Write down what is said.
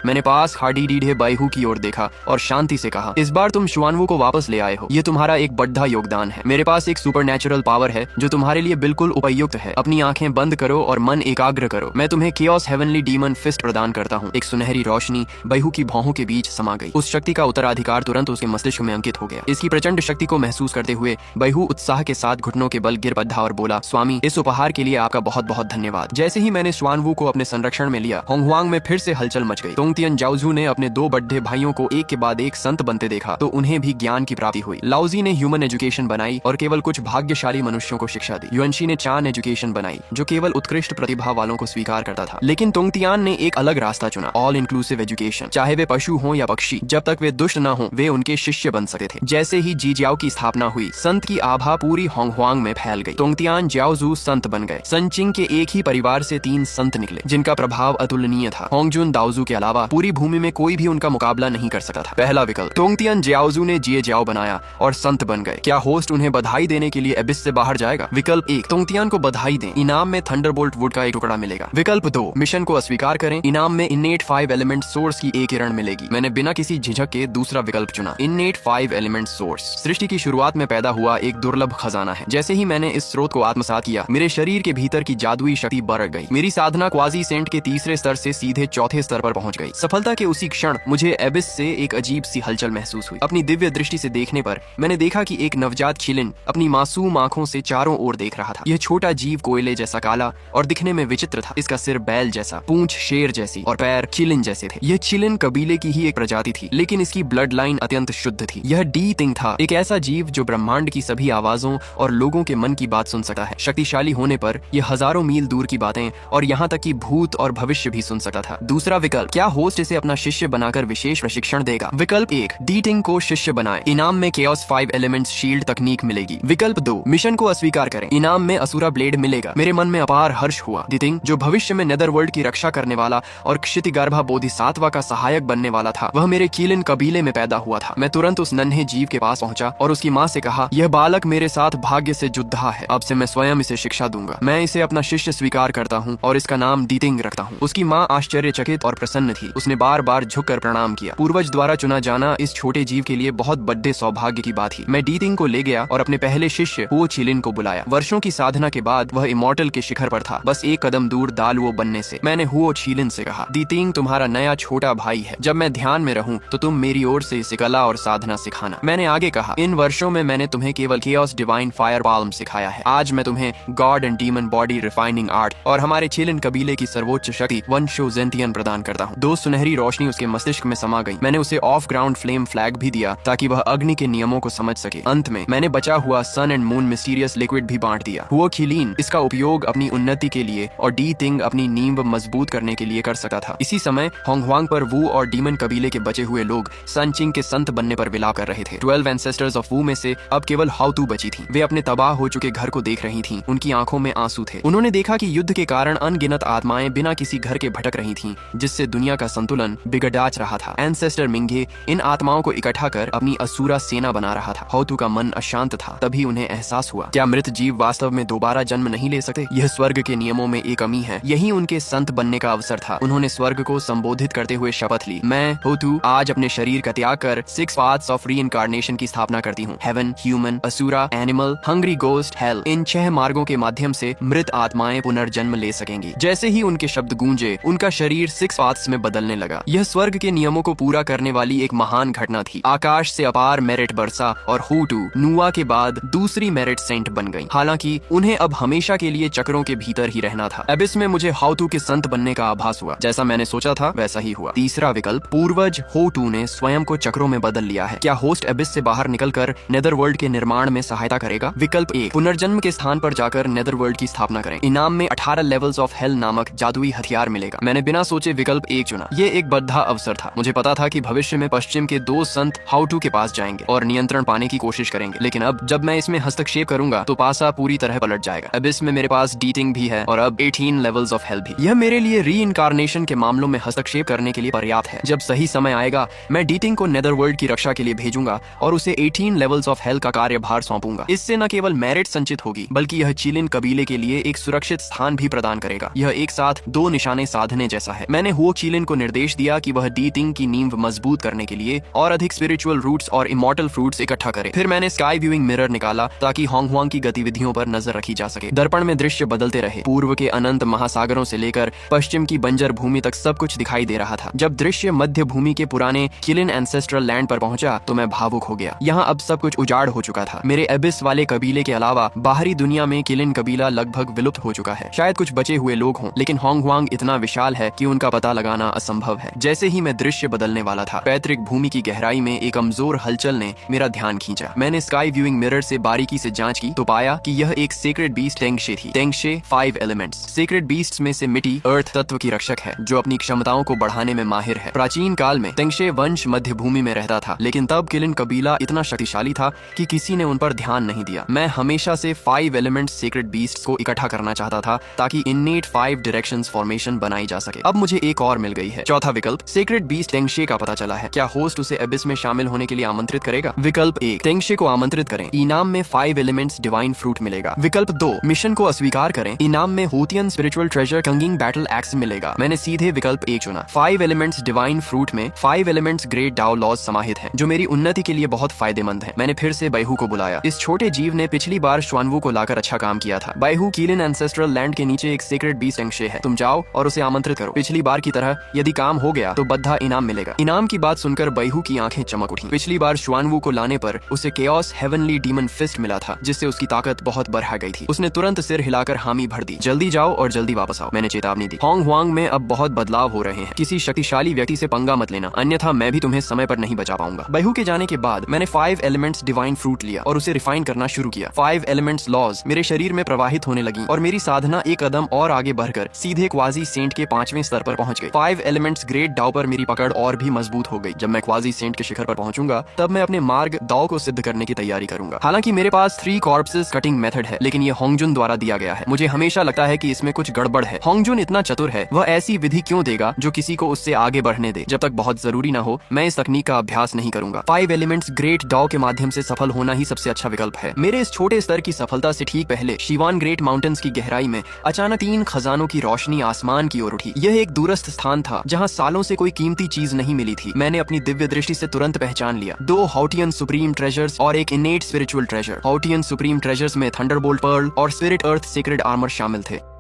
मैंने पास खड़ी डीढ़े बैहू की ओर देखा और शांति से कहा, इस बार तुम शुआनवू को वापस ले आए हो। ये तुम्हारा एक बड़ा योगदान है। मेरे पास एक सुपरनैचुरल पावर है जो तुम्हारे लिए बिल्कुल उपयुक्त है। अपनी आंखें बंद करो और मन एकाग्र करो। मैं तुम्हें केओस हेवनली डीमन फिस्ट प्रदान करता हूँ। एक सुनहरी रोशनी बैहू की भौहों के बीच समा गई। उस शक्ति का उत्तराधिकार तुरंत उसके मस्तिष्क में अंकित हो गया। इसकी प्रचंड शक्ति को महसूस करते हुए बैहू उत्साह के साथ घुटनों के बल गिर पड़ा और बोला, स्वामी, इस उपहार के लिए आपका बहुत बहुत धन्यवाद। जैसे ही मैंने शुआनवू को अपने संरक्षण में लिया, होंगहुआंग में फिर से हलचल मच गई। तोंगतियन जाओजू ने अपने दो बड़े भाइयों को एक के बाद एक संत बनते देखा तो उन्हें भी ज्ञान की प्राप्ति हुई। लाओजी ने ह्यूमन एजुकेशन बनाई और केवल कुछ भाग्यशाली मनुष्यों को शिक्षा दी। युएनशी ने चान एजुकेशन बनाई जो केवल उत्कृष्ट प्रतिभा वालों को स्वीकार करता था। लेकिन तोंगतियान ने एक अलग रास्ता चुना, ऑल इंक्लूसिव एजुकेशन। चाहे वे पशु हों या पक्षी, जब तक वे दुष्ट न हों, वे उनके शिष्य बन सकते थे। जैसे ही जीजियाओ की स्थापना हुई, संत की आभा पूरी होंगहुआंग में फैल गई। तोंगतियान जाओजू संत बन गए। सनचिंग के एक ही परिवार से 3 संत निकले जिनका प्रभाव अतुलनीय था। होंगजुन दाओजू के अलावा पूरी भूमि में कोई भी उनका मुकाबला नहीं कर सकता था। पहला विकल्प, तोंगतियन जाओजू ने जिए जाओ बनाया और संत बन गए। क्या होस्ट उन्हें बधाई देने के लिए एबिस से बाहर जाएगा? विकल्प 1, तोंगतियान को बधाई दें, इनाम में थंडरबोल्ट वुड का एक टुकड़ा मिलेगा। विकल्प 2, मिशन को अस्वीकार करें, इनाम में इन्नेट 5 एलिमेंट सोर्स की एक किरण मिलेगी। मैंने बिना किसी झिझक के दूसरा विकल्प चुना, इन्नेट 5 एलिमेंट सोर्स। सृष्टि की शुरुआत में पैदा हुआ एक दुर्लभ खजाना है। जैसे ही मैंने इस स्रोत को आत्मसात किया, मेरे शरीर के भीतर की जादुई शक्ति बढ़ गई। मेरी साधना क्वाजी सेंट के तीसरे स्तर से सीधे चौथे स्तर पर पहुंच गई। सफलता के उसी क्षण मुझे एबिस से एक अजीब सी हलचल महसूस हुई। अपनी दिव्य दृष्टि से देखने पर मैंने देखा कि एक नवजात चिलिन अपनी मासूम आंखों से चारों ओर देख रहा था। यह छोटा जीव कोयले जैसा काला और दिखने में विचित्र था। इसका सिर बैल जैसा, पूंछ शेर जैसी और पैर चिलिन जैसे थे। यह चिलिन कबीले की ही एक प्रजाति थी, लेकिन इसकी ब्लड लाइन अत्यंत शुद्ध थी। यह डी तिंग था, एक ऐसा जीव जो ब्रह्मांड की सभी आवाजों और लोगों के मन की बात सुन सकता है। शक्तिशाली होने पर यह हजारों मील दूर की बातें और यहाँ तक कि भूत और भविष्य भी सुन सकता था। दूसरा विकल्प, क्या होस्ट इसे अपना शिष्य बनाकर विशेष प्रशिक्षण देगा? विकल्प 1, डी तिंग को शिष्य बनाए, इनाम में केओस 5 एलिमेंट्स शील्ड तकनीक मिलेगी। विकल्प 2, मिशन को अस्वीकार करें, इनाम में असुरा ब्लेड मिलेगा। मेरे मन में अपार हर्ष हुआ। डी तिंग, जो भविष्य में नेदरवर्ल्ड की रक्षा करने वाला और क्षितिगर्भा बोधिसत्व का सहायक बनने वाला था, वह मेरे कीलिन कबीले में पैदा हुआ था। मैं तुरंत उस नन्हे जीव के पास पहुंचा और उसकी माँ से कहा, यह बालक मेरे साथ भाग्य से जुद्धा है। अब से मैं स्वयं इसे शिक्षा दूंगा। मैं इसे अपना शिष्य स्वीकार करता हूँ और इसका नाम डी तिंग रखता हूँ। उसकी माँ आश्चर्यचकित और प्रसन्न थी। उसने बार बार झुककर प्रणाम किया। पूर्वज द्वारा चुना जाना इस छोटे जीव के लिए बहुत बड़े सौभाग्य की बात थी। मैं डी तिंग को ले गया और अपने पहले शिष्य हुओ चिलिन को बुलाया। वर्षों की साधना के बाद वह इमॉर्टल के शिखर पर था, बस एक कदम दूर दालुओ बनने से। मैंने हुओ चिलिन से कहा, डी तिंग तुम्हारा नया छोटा भाई है। जब मैं ध्यान में रहूं तो तुम मेरी ओर से इसे कला और साधना सिखाना। मैंने आगे कहा, इन वर्षों में मैंने तुम्हें केवल केओस डिवाइन फायर पाल्म सिखाया है। आज मैं तुम्हें God and demon body refining art और हमारे चिलिन कबीले की सर्वोच्च शक्ति वन शो जेंतियन प्रदान करता हूँ। 2 सुनहरी रोशनी उसके मस्तिष्क में समा गई। मैंने उसे ऑफ ग्राउंड फ्लेम फ्लैग भी दिया ताकि वह अग्नि के नियमों को समझ सके। अंत में मैंने बचा हुआ सन एंड मून मिस्टीरियस लिक्विड भी बांट दिया। हुओ खिलीन इसका उपयोग अपनी उन्नति के लिए और डी तिंग अपनी नींव मजबूत करने के लिए कर सकता था। इसी समय होंगहुआंग पर वू और डीमन कबीले के बचे हुए लोग सनचिंग के संत बनने पर विलाप कर रहे थे। 12 एंसेस्टर्स ऑफ वू में से अब केवल हाउतू बची थी। वे अपने तबाह हो चुके घर को देख रही थीं। उनकी आंखों में आंसू थे। उन्होंने देखा कि युद्ध के कारण अनगिनत आत्माएं बिना किसी घर के भटक रही थीं, जिससे दुनिया का संतुलन बिगड़ाच रहा था। एंसेस्टर मिंगे इन आत्माओं को इकट्ठा कर अपनी असुरा सेना बना रहा था। हाउतू का मन अशांत था। तभी उन्हें एहसास हुआ, क्या मृत जीव वास्तव में दोबारा जन्म नहीं ले सकते? यह स्वर्ग के नियमों में एक कमी है। यही उनके संत बनने का अवसर था। उन्होंने स्वर्ग को संबोधित करते हुए शपथ ली, मैं हाउतू आज अपने शरीर का त्याग कर 6 पाथ्स ऑफ रीइंकार्नेशन की स्थापना करती हूँ। Heaven, human, asura, animal, hungry ghost, hell, इन 6 मार्गों के माध्यम से मृत आत्माएं पुनर्जन्म ले सकेंगी। जैसे ही उनके शब्द गूंजे, उनका शरीर 6 पाथ्स में बदलने लगा। यह स्वर्ग के नियमों को पूरा करने वाली एक महान घटना थी। आकाश से अपार मेरिट बरसा और हाउतू नुआ के बाद दूसरी मेरिट सेंट बन गई। हालांकि उन्हें अब हमेशा के लिए चक्रों के भीतर ही रहना था। एबिस में मुझे हाउतू के संत बनने का आभास हुआ। जैसा मैंने सोचा था वैसा ही हुआ। तीसरा विकल्प, पूर्वज हाउतू ने स्वयं को चक्रों में बदल लिया है। क्या होस्ट एबिस से बाहर निकलकर नेदरवर्ल्ड के निर्माण में सहायता करेगा? विकल्प 1, पुनर्जन्म के स्थान पर जाकर नेदरवर्ल्ड की स्थापना करें। इनाम में 18 लेवल्स ऑफ हेल नामक जादुई हथियार मिलेगा। मैंने बिना सोचे विकल्प 1 चुना। ये एक बद्धा अवसर था। मुझे पता था कि भविष्य में पश्चिम के 2 संत हाउतू के पास जाएंगे और नियंत्रण पाने की कोशिश करेंगे। लेकिन अब जब मैं इसमें हस्तक्षेप करूंगा तो पासा पूरी तरह पलट जाएगा। एबिस में मेरे पास डी तिंग भी है और अब 18 लेवल्स ऑफ हेल भी। यह मेरे लिए रीइंकार्नेशन के मामलों में हस्तक्षेप करने के लिए पर्याप्त है। जब सही समय आएगा मैं डी तिंग को नेदरवर्ल्ड की रक्षा के लिए भेजूंगा और उसे 18 लेवल्स ऑफ हेल का कार्यभार सौंपूंगा। इससे न केवल मेरिट संचित होगी बल्कि यह चिलिन कबीले के लिए एक सुरक्षित स्थान भी प्रदान करेगा। यह एक साथ 2 निशाने साधने जैसा है। मैंने हुओ चिलिन को निर्देश दिया कि वह डी तिंग की नींव मजबूत करने के लिए और अधिक स्पिरिचुअल रूट्स और इमॉर्टल फ्रूट्स इकट्ठा करे। फिर मैंने स्काई व्यूइंग मिरर निकाला ताकि होंगहुआंग की गतिविधियों पर नजर रखी जा सके। दर्पण में दृश्य बदलते रहे, पूर्व के अनंत महासागरों से लेकर पश्चिम की बंजर भूमि तक सब कुछ दिखाई दे रहा था। जब दृश्य मध्य भूमि के पुराने किलिन एंसेस्ट्रल लैंड पर पहुंचा तो मैं भावुक हो गया। यहाँ अब सब कुछ उजाड़ हो चुका था। मेरे एबिस वाले कबीले के अलावा बाहरी दुनिया में किलिन कबीला लगभग विलुप्त हो चुका है। शायद कुछ बचे हुए लोग हों, लेकिन होंगहुआंग इतना विशाल है कि उनका पता लगाना असंभव है। जैसे ही मैं दृश्य बदलने वाला था, पैतृक भूमि की गहराई में एक कमजोर हलचल ने मेरा ध्यान खींचा। मैंने स्काई व्यूइंग मिरर से बारीकी से जांच की तो पाया कि यह एक सेक्रेड बीस्ट टेंगशे थी। टेंगशे 5 एलिमेंट्स सेक्रेड बीस्ट्स में से मिट्टी अर्थ तत्व की रक्षक है, जो अपनी क्षमताओं को बढ़ाने में माहिर है। प्राचीन काल में टेंगशे वंश मध्य भूमि में रहता था, लेकिन तब किलिन कबीला इतना शक्तिशाली था कि किसी ने उन पर ध्यान नहीं दिया। मैं हमेशा से 5 एलिमेंट्स सेक्रेड बीस्ट्स को इकट्ठा करना चाहता था ताकि इन्नेट 5 डायरेक्शंस फॉर्मेशन बनाई जा सके। अब मुझे एक और मिल गई है। चौथा विकल्प, सेक्रेड बीस्ट टेंगशे का पता चला है। क्या होस्ट उसे एबिस में शामिल होने के लिए आमंत्रित करेगा? विकल्प 1, टेंगशे को आमंत्रित करें, इनाम में 5 एलिमेंट्स डिवाइन फ्रूट मिलेगा। विकल्प 2, मिशन को अस्वीकार करें, इनाम में होतियन स्पिरिचुअल ट्रेजर कंगिंग बैटल एक्स मिलेगा। मैंने सीधे विकल्प 1 चुना। 5 एलिमेंट्स डिवाइन फ्रूट में 5 एलिमेंट्स ग्रेट डाओ लॉज समाहित हैं, जो मेरी उन्नति के लिए बहुत फायदेमंद है। मैंने फिर से बैहू को बुलाया। इस छोटे जीव ने पिछली बार श्वानवू को लाकर अच्छा काम किया था। बैहू किलिन एंसेस्ट्रल लैंड के नीचे एक सेक्रेड बीस्ट टेंगशे है। तुम जाओ और उसे आमंत्रित करो। पिछली बार की तरह यदि काम हो गया तो बद्धा इनाम मिलेगा। इनाम की बात सुनकर बैहू की आंखें चमक उठी। पिछली बार श्वानवू को लाने पर उसे केओस हेवनली डीमन फिस्ट मिला था, जिससे उसकी ताकत बहुत बढ़ गई थी। उसने तुरंत सिर हिलाकर हामी भर दी। जल्दी जाओ और जल्दी वापस आओ, मैंने चेतावनी दी। होंगहुआंग में अब बहुत बदलाव हो रहे हैं। किसी शक्तिशाली व्यक्ति से पंगा मत लेना, अन्यथा मैं भी तुम्हें समय पर नहीं बचा पाऊंगा। बैहू के जाने के बाद मैंने 5 एलिमेंट्स डिवाइन फ्रूट लिया और उसे रिफाइन करना शुरू किया। 5 एलिमेंट्स लॉज मेरे शरीर में प्रवाहित होने लगी और मेरी साधना एक कदम और आगे बढ़कर सीधे क्वाजी सेंट के 5वें स्तर पर पहुंच गई। 5 एलिमेंट्स ग्रेट डाओ पर मेरी पकड़ और भी मजबूत हो गई। जब मैं क्वाजी सेंट के शिखर पर पहुंचूंगा तब मैं अपने मार्ग दाओ को सिद्ध करने की तैयारी करूंगा। हालांकि मेरे पास 3 कॉर्प्सेस कटिंग मेथड है, लेकिन ये होंगजुन द्वारा दिया गया है। मुझे हमेशा लगता है कि इसमें कुछ गड़बड़ है। होंगजुन इतना चतुर है, वह ऐसी विधि क्यों देगा जो किसी को उससे आगे बढ़ने दे? जब तक बहुत जरूरी ना हो, मैं इस तकनीक का अभ्यास नहीं करूंगा। 5 एलिमेंट्स ग्रेट डाओ के माध्यम से सफल होना ही सबसे अच्छा विकल्प है। मेरे इस छोटे स्तर की सफलता से ठीक पहले शिवान ग्रेट माउंटेन्स की गहराई में अचानक 3 खजानों की रोशनी आसमान की ओर उठी। यह एक दूरस्थ स्थान था जहाँ सालों से कोई कीमती चीज नहीं मिली थी। मैंने अपनी दिव्य दृष्टि से तुरंत पहचान लिया। 2 हाउटियन सुप्रीम ट्रेजर्स और एक innate spiritual treasure. Haotian supreme treasures में थंडरबोल्ट पर्ल और स्पिरिट अर्थ सीक्रेट आर्मर शामिल थे।